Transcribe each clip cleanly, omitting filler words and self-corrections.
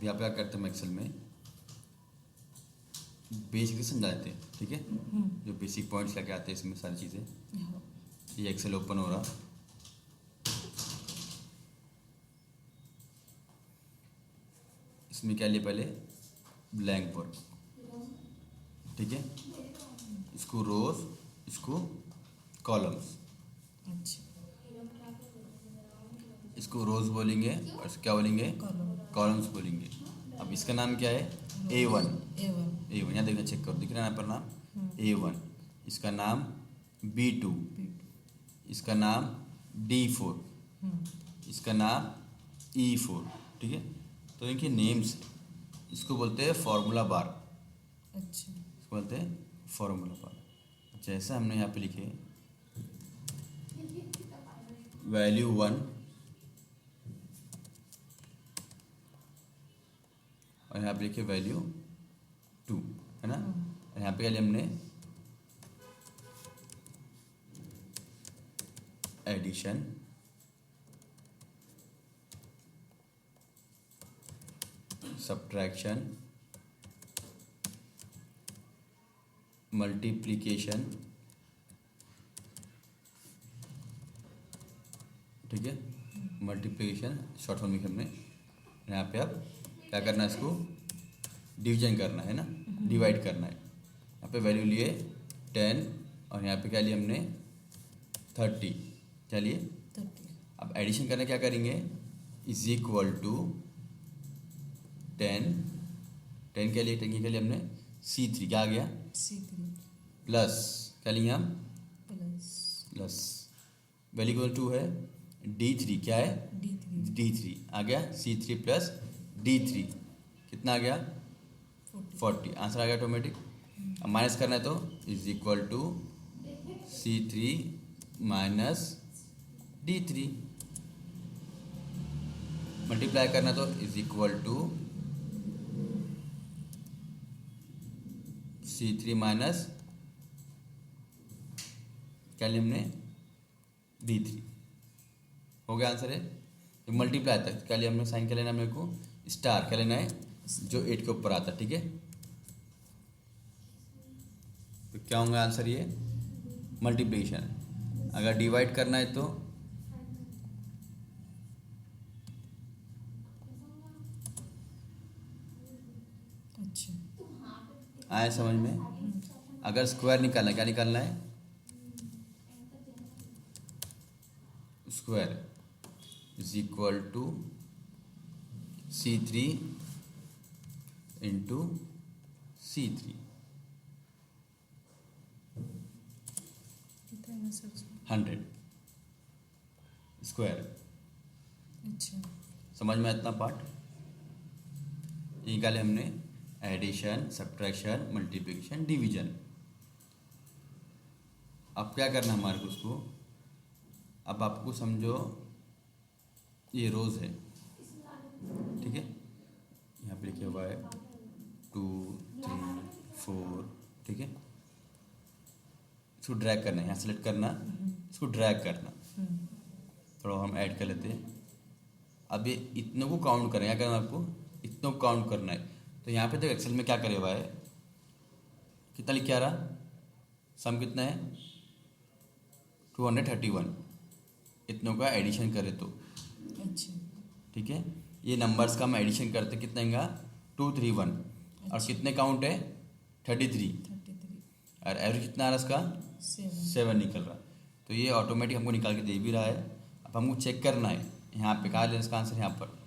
अब यहाँ पे क्या करते हैं हम एक्सेल में बेसिक समझा देते हैं, ठीक है। जो बेसिक पॉइंट्स लेके आते हैं इसमें सारी चीज़ें। ये एक्सेल ओपन हो रहा, इसमें क्या लिया पहले ब्लैंक वर्क, ठीक है। इसको रोज, इसको कॉलम्स, इसको रोज बोलेंगे और क्या बोलेंगे कॉलम्स बोलेंगे। अब इसका नाम क्या है A1, यहाँ देखना चेक करो, दिख रहा है यहाँ पर नाम A1। इसका नाम B2, इसका नाम D4, इसका नाम E4, ठीक है। तो इनके नेम्स, इसको बोलते हैं फॉर्मूला बार। अच्छा, इसको बोलते हैं फॉर्मूला बार। जैसा हमने यहाँ पे लिखे वैल्यू 1 और यहाँ पे लिखे वैल्यू 2, है ना। और यहाँ पे हमने एडिशन, सब्ट्रैक्शन, मल्टीप्लिकेशन, ठीक है। मल्टीप्लिकेशन शॉर्ट फॉर्म में हमने यहाँ पे अब क्या करना है, इसको डिवीजन करना है ना, डिवाइड करना है। यहाँ पे वैल्यू लिए 10 और यहाँ पे क्या लिए हमने 30, क्या लिए 30। अब एडिशन करना क्या करेंगे, इज इक्वल टू 10 के लिए 10 के लिए हमने C3 क्या आ गया C3 प्लस क्या लिए हम प्लस वैल्यू इक्वल टू है D3, क्या है D3 आ गया C3 प्लस D3 कितना आ गया 40, आंसर आ गया ऑटोमेटिक। अब माइनस करना है तो is equal to C3 minus D3, multiply करना तो is equal to C3 minus क्या लिया हमने D3, हो गया आंसर है। तो मल्टीप्लाई तक क्या लिया हमने, साइन क्या लेना है मेरे को स्टार, क्या लेना है जो 8 के ऊपर आता, ठीक है। तो क्या होगा आंसर ये मल्टीप्लिकेशन। अगर डिवाइड करना है तो अच्छा आए समझ में। अगर स्क्वायर निकालना है, क्या निकालना है square is equal to C3 into C3 100 square. अच्छा समझ में इतना पार्ट ये निकाले हमने, एडिशन, सब्ट्रैक्शन, मल्टीप्लिकेशन, डिवीजन। अब क्या करना हमारे को उसको, अब आपको समझो ये रोज़ है, ठीक है। यहाँ पे लिखा हुआ है 2 3 4, ठीक है। इसको ड्रैग करना है, यहाँ सेलेक्ट करना, इसको ड्रैग करना, थोड़ा हम ऐड कर लेते हैं। अब ये इतनों को काउंट करना है, क्या करना आपको इतनों को काउंट करना है। तो यहाँ पे तो एक्सेल में क्या करे हुआ है, कितना लिख के आ रहा, सम कितना है 231, इतनों का एडिशन करे तो अच्छा, ठीक है। ये नंबर्स का हम एडिशन करते कितना आएगा 231 अच्छा। और कितने काउंट है 33 और एवरेज कितना आ रहा इसका 7 निकल रहा। तो ये ऑटोमेटिक हमको निकाल के दे भी रहा है। अब हमको चेक करना है यहाँ पे कहाँ ले इसका आंसर, यहाँ पर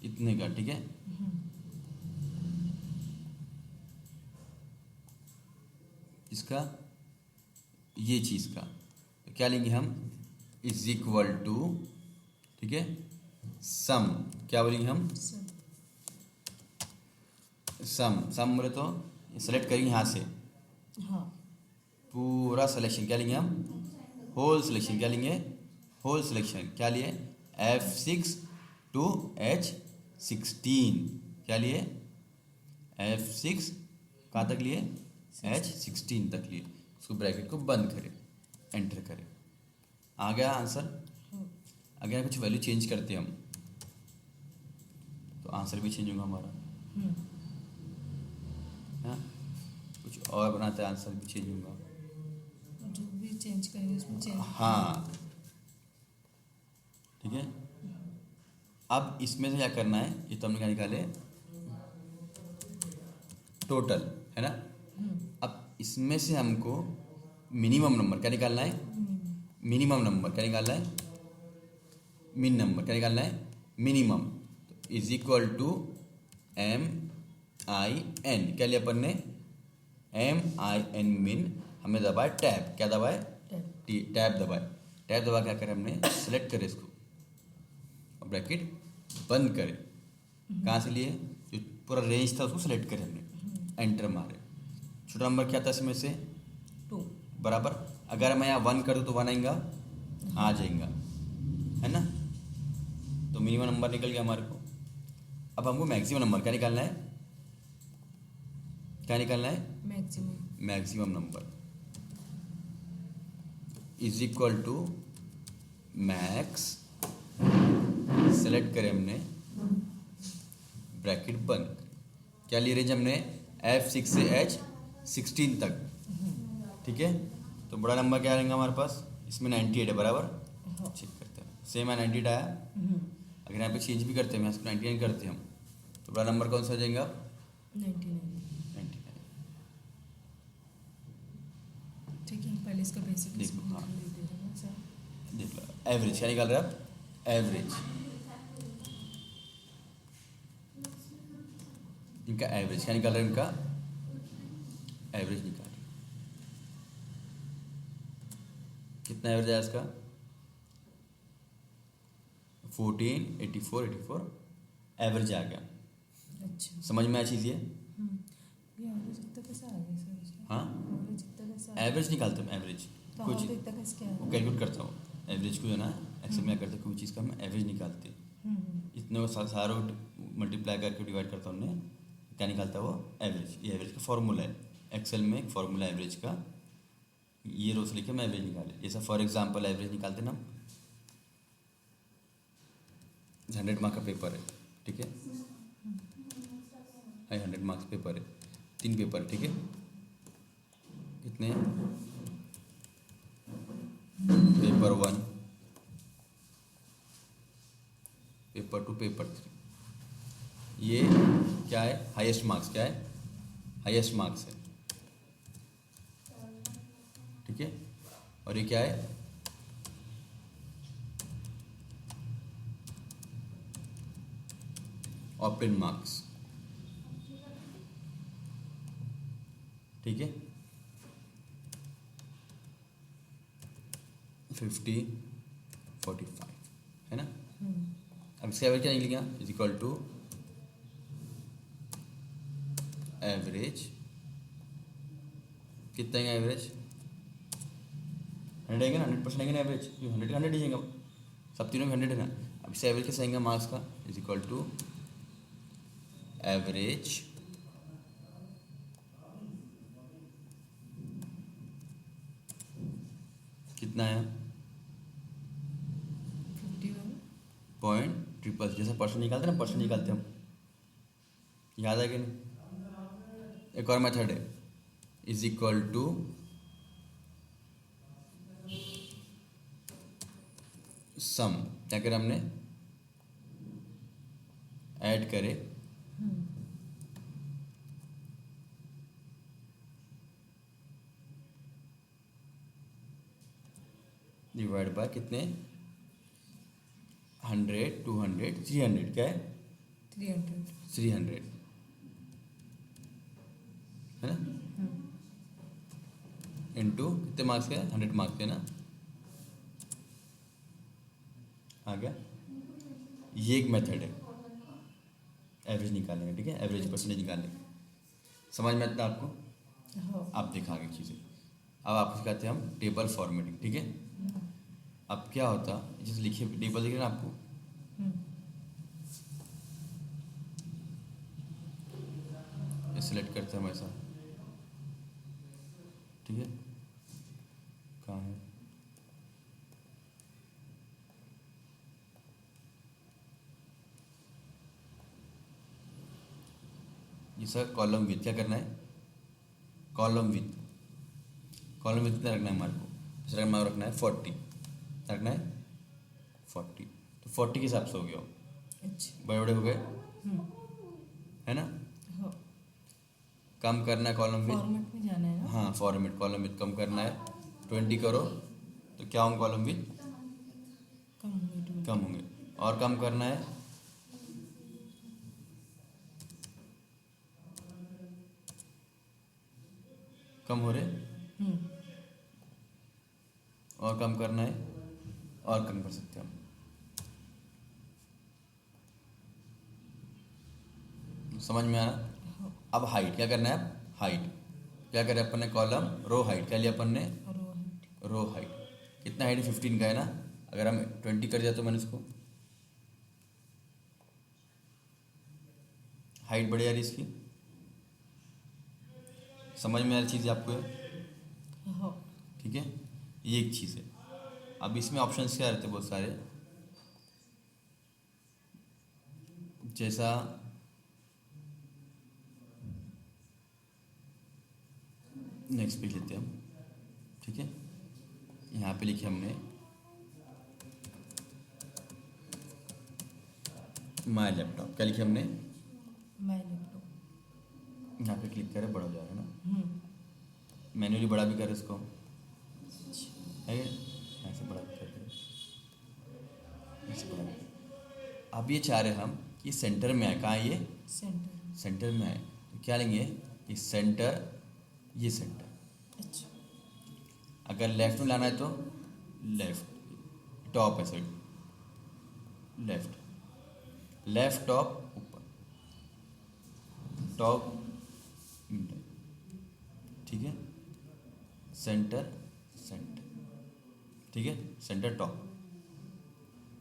इतने का, ठीक है। इसका ये चीज़ का तो क्या लेंगे हम इज इक्वल टू, ठीक है, सम, क्या बोलेंगे हम सम बोले तो सेलेक्ट करेंगे यहाँ से हाँ। पूरा सिलेक्शन क्या लेंगे हम, होल सिलेक्शन क्या लेंगे, होल सिलेक्शन क्या लिए F6 to H16, क्या लिए F6 कहाँ तक लिए H16 तक लिए। उसको ब्रैकेट को बंद करें, एंटर करें, आ गया आंसर। अगर कुछ वैल्यू चेंज करते हम तो आंसर भी चेंज होगा हमारा। हम्म, हाँ, कुछ और बनाते हैं आंसर भी चेंज होगा। जो भी चेंज करेंगे उसमें चेंज। हाँ, ठीक है। अब इसमें से क्या करना है, ये तो हमने क्या निकाले, टोटल, है ना। अब इसमें से हमको मिनिमम नंबर क्या निकालना है, मिनिमम नंबर क्या निकालना है, मिन नंबर क्या निकालना है, मिनिमम। तो इज इक्वल टू MIN, क्या लिया अपन ने, MIN मिन। हमने दबाया टैब, क्या दबाए, टैब दबाए। टैब दबा क्या करें हमने, सेलेक्ट करें इसको और ब्रैकेट बंद करें। कहाँ से लिए, जो पूरा रेंज था उसको सेलेक्ट करें हमने, एंटर मारे। छोटा नंबर क्या था इसमें से, 2। बराबर। अगर मैं यहाँ 1 कर दूँ तो 1 आएगा, हाँ आ जाएगा, है ना। तो मिनिमम नंबर निकल गया हमारे को। अब हमको मैक्सिमम नंबर क्या निकालना है, क्या निकालना है, maximum. Maximum number is equal to max, select करें हमने, ब्रैकेट बंद। क्या लिए रेंज हमने, F6 से H16 तक, ठीक है। तो बड़ा नंबर क्या रहेगा हमारे पास, इसमें 98 है, बराबर। चेक करते हैं, सेम है 98 आया। अगर यहाँ पे चेंज भी करते हैं, यहाँ से 99 करते हैं हम, तो बड़ा नंबर कौन सा हो जाएगा, 99। 99। ठीक है, पहले इसका बेसिक देख लो, हाँ देते हैं सर। देख लो, एवरेज क्या निकाल रहे हैं आप, एवरेज, इनका एवरेज क्या निकाल रहे हैं, इनका एवरेज निकाल रहे हैं। कितना एवरेज है इसका, 14, 84, 84 एवरेज आ गया। अच्छा। समझ में आया चीज़ ये। ये एवरेज इतना कैसे आ गया सर उसका? हाँ, एवरेज इतना कैसे आ गया? एवरेज निकालते हैं, एवरेज तो कुछ हाँ, तो इतना कैसे क्या वो है? कैलकुलेट करता हूँ। एवरेज को जो है ना, एक्सेल में क्या करते हैं, कोई चीज़ का हम एवरेज निकालते हैं, इतने को सारों मल्टीप्लाई करके डिवाइड करता हूँ उन्हें, क्या निकालता है वो, एवरेज। ये एवरेज का फॉर्मूला है, एक्सेल में एक फॉर्मूला एवरेज का, ये रोज लिखे हम एवरेज निकाले। जैसा फॉर एग्जांपल एवरेज निकालते ना, 100 मार्क का पेपर है, ठीक है, 100 मार्क्स पेपर है, 3 पेपर है, ठीक है। कितने, पेपर 1, पेपर 2, पेपर 3। ये क्या है, हाईएस्ट मार्क्स, क्या है, हाईएस्ट मार्क्स है, ठीक है। और ये क्या है, ऑप्टेन मार्क्स, ठीक है। 50, 45, है ना। अब इसका एवरेज क्या निकलेगा, इज इक्वल टू एवरेज, कितना है एवरेज, 100 आएगा ना, 100% आएगा ना एवरेज, 100 का 100 ही जाएगा, सब तीनों में 100 है ना। अब इससे एवरेज कैसे आएगा मार्क्स का, इज इक्वल टू एवरेज कितना है, 51.3, जैसे परसेंट निकालते हैं ना, परसेंट निकालते हैं हम, याद है कि नहीं। एक और मेथड है, इज इक्वल टू सम, क्या करें हमने, ऐड करे, डिवाइड बाय कितने, 100, 200, 300, क्या है, 300। 300, है ना। इनटू कितने मार्क्स के, 100 मार्क्स के ना, आ गया। ये एक मेथड है एवरेज निकालने का, ठीक है, एवरेज परसेंटेज निकालने का। समझ में आता है आपको, हाँ। आप देखा आगे चीज़ें। अब आपको सिखाते हैं हम टेबल फॉर्मेटिंग, ठीक है। अब क्या होता, जैसे लिखिए टेबल दिख रहा है ना आपको, ये सिलेक्ट करते हैं हम ऐसा, ठीक है, कहाँ है, इसका कॉलम विथ क्या करना है, कॉलम विथ कितना रखना है हमारे को, दूसरा हमारे को रखना है 40, रखना है 40, तो 40 के हिसाब से हो गया, अच्छा। बड़े बड़े हो गए हम्म, है ना। हाँ, कम करना है कॉलम विथ, फॉर्मेट में जाना है ना। हाँ फॉर्मेट कॉलम विथ कम करना है, 20 करो तो क्या होंगे कॉलम विथ, कम होंगे 20। कम होंगे, और कम करना है, कम हो रहे, हम्म, और कम करना है, और कम कर सकते हैं हम। समझ में आया। हाँ, अब हाइट क्या करना है, हाइट क्या करें अपन ने, कॉलम रो हाइट क्या लिया अपन ने, और वो है। रो हाइट कितना, हाइट 15 का है ना, अगर हम 20 कर दिया तो मैंने इसको हाइट बढ़ जा रही इसकी। समझ में आ रही चीज़ आपको ये? हाँ, ठीक है, ये एक चीज़ है। अब इसमें ऑप्शंस क्या रहते हैं बहुत सारे, जैसा नेक्स्ट पेज लेते हैं हम, ठीक है। यहाँ पे लिखे हमने माय लैपटॉप, क्या लिखे हमने, मैं लैपटॉप। यहाँ पे क्लिक करें बड़ा हो जाएगा ना, हम्म, मैन्युअली बड़ा भी करें इसको, अच्छा, है यहाँ से बड़ा भी करते हैं, ऐसे बड़ा भी। अब ये चाह रहे हम कि सेंटर में आए, कहाँ है ये, सेंटर। सेंटर में आए, तो क्या लेंगे, ये सेंटर, ये सेंटर। अच्छा, अगर लेफ्ट में लाना है तो लेफ्ट, टॉप है सॉरी, लेफ्ट टॉप ऊपर, टॉप मिडल, ठीक है, सेंटर सेंटर, ठीक है, centre top,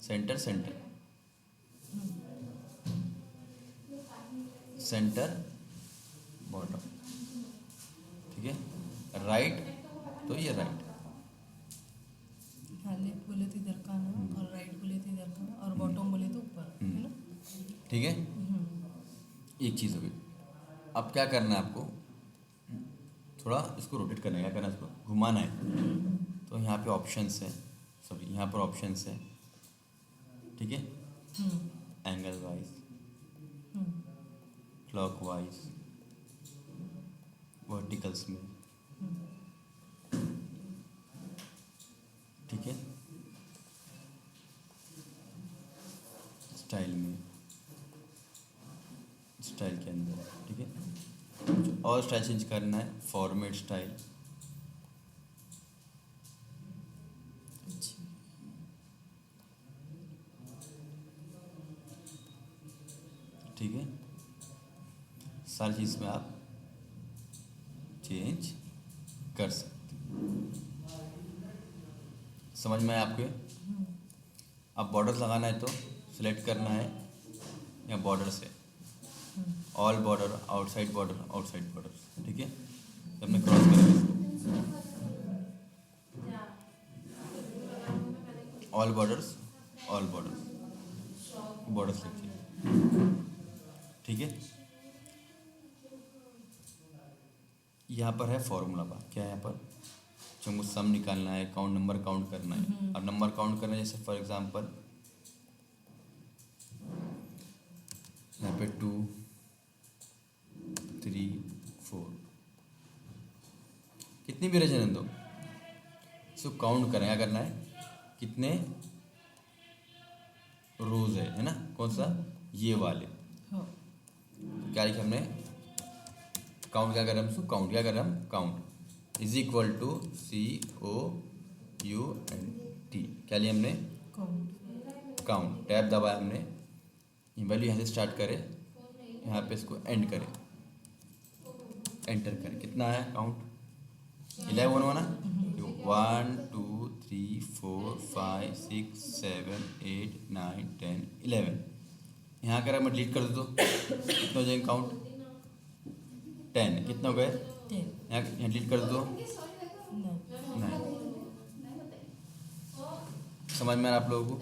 centre centre, centre bottom, ठीक है, राइट तो ये राइट, हाँ, लेफ्ट बोले तो इधर का आना और राइट बोले तो इधर का, और बॉटम बोले तो ऊपर, है ना। ठीक है, हम्म, एक चीज़ हो गई। अब क्या करना है आपको, थोड़ा इसको रोटेट करना है, क्या करना है, इसको घुमाना है, तो यहाँ पे ऑप्शंस है, सॉरी यहाँ पर ऑप्शंस है, ठीक है, हम्म, एंगल वाइज, हम्म, क्लॉक वाइज, वर्टिकल्स में, ठीक है, स्टाइल में, स्टाइल के अंदर, ठीक है, जो और स्टाइल चेंज करना है, फॉर्मेट स्टाइल, अच्छा, ठीक है, सारी चीज़ में आप चेंज कर सकते हैं। समझ में आया आपको ये? अब बॉर्डर लगाना है तो सिलेक्ट करना है या बॉर्डर से, ऑल बॉर्डर, आउटसाइड बॉर्डर, ठीक है, जब मैं क्रॉस करेंगे इसको, ऑल बॉर्डर्स लिखिए, ठीक है। यहाँ पर है फॉर्मूला बार, क्या है यहाँ पर, जो हमको सम निकालना है, काउंट नंबर काउंट करना है, और नंबर काउंट करना है, जैसे फॉर एग्जांपल यहाँ पे 2 3 4 कितनी भी रहने दो, इसको काउंट करें, क्या करना है, कितने रोज है ना, कौन सा, ये वाले, हाँ, क्या लिखा हमने, काउंट क्या कर रहे हैं, हम काउंट क्या कर रहे हैं, हम count is equal to COUNT, क्या लिया हमने, काउंट, काउंट, टैब दबाया हमने, ये वैल्यू यहाँ से स्टार्ट करें, यहाँ पे इसको एंड करें, एंटर करें, कितना आया काउंट, 11 हुआ ना, 1 2 3 4 5 6 7 8 9 10 11, यहाँ कर मैं डिलीट कर दूँ तो कितना हो जाएगा काउंट, 10, कितना हो गए, 10, यहाँ डिलीट कर दो, 9, 9। समझ में आ रहा आप लोगों को,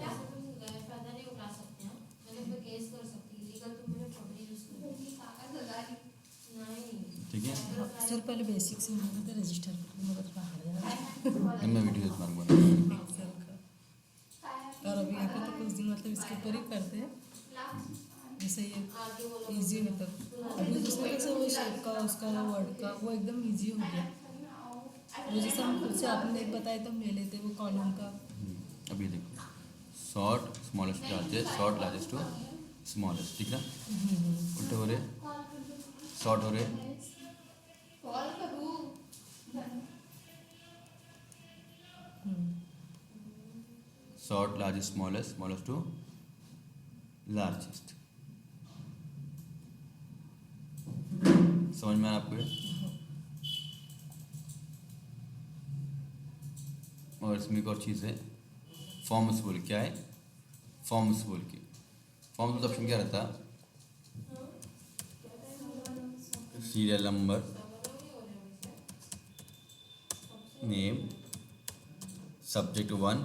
सर पहले बेसिक से मैंने तो रजिस्टर करके मेरा तो बाहर जा मैं वीडियो तुम्हारे को एक्सेल का। और अभी यहाँ पे तो कुछ दिन मतलब इसके ऊपर ही करते हैं, जैसे ये इजी होता है। अभी जिसमें कैसे वो शेप का उसका वर्ड का वो एकदम इजी हो गया। वो जैसे हम खुद से आपने एक बताया तो ले लेते वो कॉलम का। अभी देखो sort smallest largest, sort largest to smallest, ठीक ना? उल्टे हो रहे, शॉर्ट हो रहे, sort largest smallest, smallest to largest. समझ में आया आपको ये? और इसमें एक और चीज़ है फॉर्म्स बोल, क्या है फॉर्म्स बोल के। फॉर्म्स ऑप्शन क्या रहता? Serial number, name, subject 1,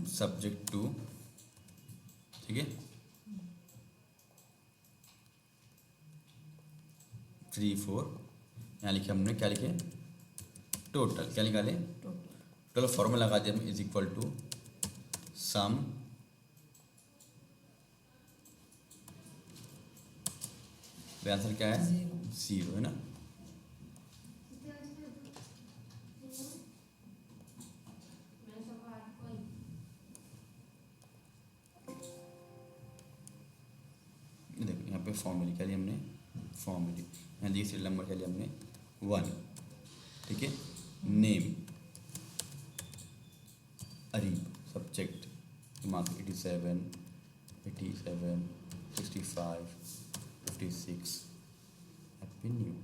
subject 2, ठीक है, 3 4। यहाँ लिखे हमने, क्या लिखे? टोटल। क्या निकाले? टोटल। फॉर्मूला लगा दिया हम, is equal to sum answer क्या है? 0 है ना? देखो यहाँ पे फॉर्मूले क्या लिया हमने? फॉर्मूले यहाँ दिए सीरियल नंबर क्या लिया हमने? 1, ठीक है। Name Areeb, subject marks 87 87 65 56, happy new.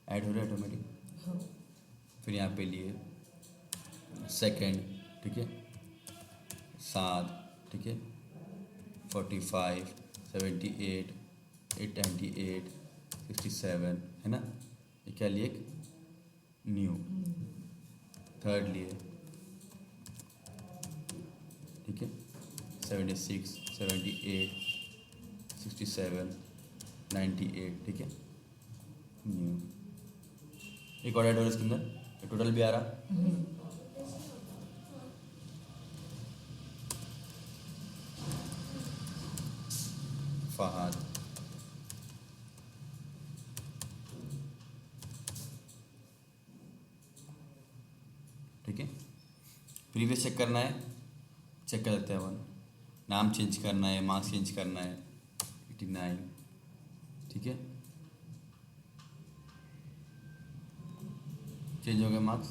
Add हो रहा है ऑटोमेटिक। फिर यहाँ पे लिए सेकंड, ठीक है, 7, ठीक है, 45 78 898 67, है ना? ये क्या लिए? न्यू। थर्ड लिए, ठीक है, 76 78 67 98, ठीक है, न्यू। एक और ऐड हो रहा है इसके अंदर, टोटल भी आ रहा। फहद, ठीक है। प्रीवियस चेक करना है, चेक कर सकते हैं अपन। नाम चेंज करना है, मार्क्स चेंज करना है, 89, ठीक है, चेंज हो गए मार्क्स।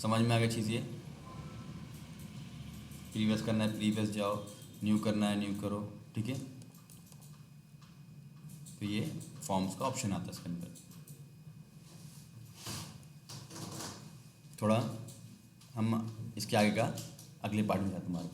समझ में आ गई चीज़ ये? प्रीवियस करना है प्रीवियस जाओ, न्यू करना है न्यू करो, ठीक है। तो ये फॉर्म्स का ऑप्शन आता है इसके अंदर। थोड़ा हम इसके आगे का अगले पार्ट में जाते हैं हमारे।